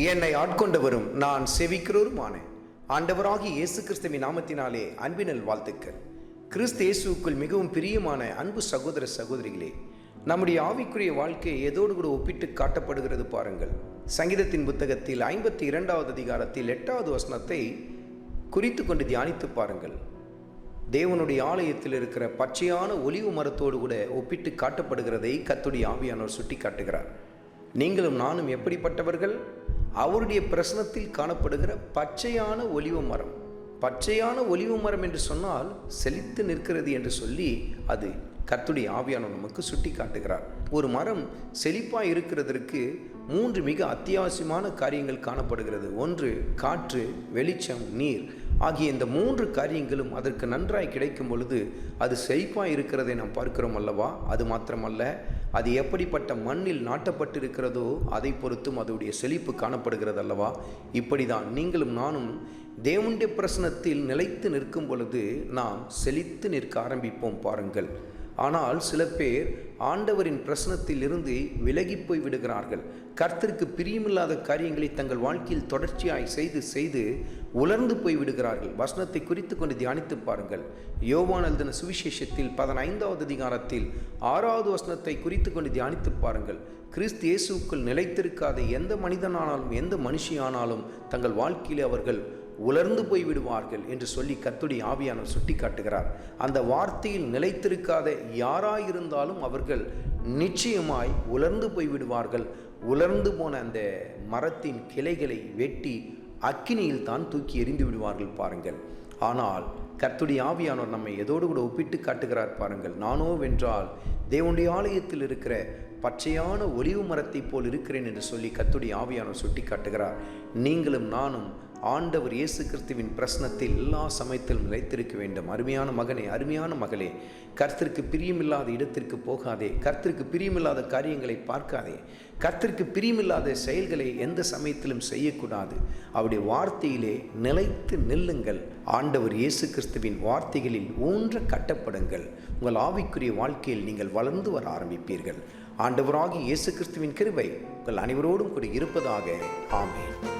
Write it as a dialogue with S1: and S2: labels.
S1: என்னை ஆட்கொண்டவரும் நான் செவிக்கிறோருமான ஆண்டவராகிய இயேசு கிறிஸ்துவின் நாமத்தினாலே அன்பினல் வாழ்த்துக்கள். கிறிஸ்து இயேசுக்குள் மிகவும் பிரியமான அன்பு சகோதர சகோதரிகளே, நம்முடைய ஆவிக்குரிய வாழ்க்கை எதோடு கூட ஒப்பிட்டு காட்டப்படுகிறது பாருங்கள். சங்கீதத்தின் புத்தகத்தில் 52வது அதிகாரத்தில் 8வது வசனத்தை குறித்து கொண்டு தியானித்து பாருங்கள். தேவனுடைய ஆலயத்தில் இருக்கிற பச்சையான ஒலிவு மரத்தோடு கூட ஒப்பிட்டு காட்டப்படுகிறதை கர்த்தருடைய ஆவியானவர் சுட்டி காட்டுகிறார். நீங்களும் நானும் எப்படிப்பட்டவர்கள்? அவருடைய பிரசனத்தில் காணப்படுகிற பச்சையான ஒலிவு மரம். பச்சையான ஒலிவு மரம் என்று சொன்னால் செழித்து நிற்கிறது என்று சொல்லி அது கர்த்தருடைய ஆவியானவர் நமக்கு சுட்டி காட்டுகிறார். ஒரு மரம் செழிப்பாக இருக்கிறதற்கு 3 மிக அத்தியாவசியமான காரியங்கள் காணப்படுகிறது. ஒன்று, காற்று, வெளிச்சம், நீர் ஆகிய இந்த 3 காரியங்களும் அதற்கு நன்றாய் கிடைக்கும் பொழுது அது செழிப்பாக இருக்கிறதை நாம் பார்க்கிறோம் அல்லவா? அது மாத்திரமல்ல, அது எப்படிப்பட்ட மண்ணில் நாட்டப்பட்டிருக்கிறதோ அதை பொறுத்தும் அதோடைய செழிப்பு காணப்படுகிறது அல்லவா? இப்படி தான் நீங்களும் நானும் தேவனுடைய பிரசனத்தில் நிலைத்து நிற்கும் பொழுது நாம் செழித்து நிற்க ஆரம்பிப்போம் பாருங்கள். ஆனால் சில பேர் ஆண்டவரின் பிரசனத்தில் இருந்து விலகி போய் விடுகிறார்கள். கர்த்தருக்கு பிரியமில்லாத காரியங்களை தங்கள் வாழ்க்கையில் தொடர்ச்சியாய் செய்து உலர்ந்து போய் விடுகிறார்கள். வசனத்தை குறித்து கொண்டு தியானித்து பாருங்கள். யோவான் எழுதின சுவிசேஷத்தில் 15வது அதிகாரத்தில் 6வது வசனத்தை குறித்து கொண்டு தியானித்து பாருங்கள். கிறிஸ்து இயேசுக்குள் நிலைத்திருக்காத எந்த மனிதனானாலும் எந்த மனுஷியானாலும் தங்கள் வாழ்க்கையிலே அவர்கள் உலர்ந்து போய் விடுவார்கள் என்று சொல்லி கர்த்தருடைய ஆவியானவர் சுட்டி காட்டுகிறார். அந்த வார்த்தையில் நிலைத்திருக்காத யாராயிருந்தாலும் அவர்கள் நிச்சயமாய் உலர்ந்து போய் விடுவார்கள். உலர்ந்து போன அந்த மரத்தின் கிளைகளை வெட்டி அக்கினியில் தான் தூக்கி எறிந்து விடுவார்கள் பாருங்கள். ஆனால் கர்த்தருடைய ஆவியானவர் நம்மை எதோடு கூட ஒப்பிட்டு காட்டுகிறார் பாருங்கள். நானோ வென்றால் தேவனுடைய ஆலயத்தில் இருக்கிற பச்சையான ஒலிவு மரத்தை போல் இருக்கிறேன் என்று சொல்லி கர்த்தருடைய ஆவியானவர் சுட்டி காட்டுகிறார். நீங்களும் நானும் ஆண்டவர் இயேசு கிறிஸ்துவின் பிரசனத்தில் எல்லா சமயத்திலும் நிலைத்திருக்க வேண்டும். அருமையான மகனே, அருமையான மகளே, கர்த்தருக்கு பிரியமில்லாத இடத்திற்கு போகாதே. கர்த்தருக்கு பிரியமில்லாத காரியங்களை பார்க்காதே. கர்த்தருக்கு பிரியமில்லாத செயல்களை எந்த சமயத்திலும் செய்யக்கூடாது. அவருடைய வார்த்தையிலே நிலைத்து நில்லுங்கள். ஆண்டவர் இயேசு கிறிஸ்துவின் வார்த்தைகளில் ஊன்ற கட்டப்படுங்கள். உங்கள் ஆவிக்குரிய வாழ்க்கையில் நீங்கள் வளர்ந்து வர ஆரம்பிப்பீர்கள். ஆண்டவராகிய இயேசு கிறிஸ்துவின் கிருபை உங்கள் அனைவரோடும் கூட இருப்பதாக. ஆமென்.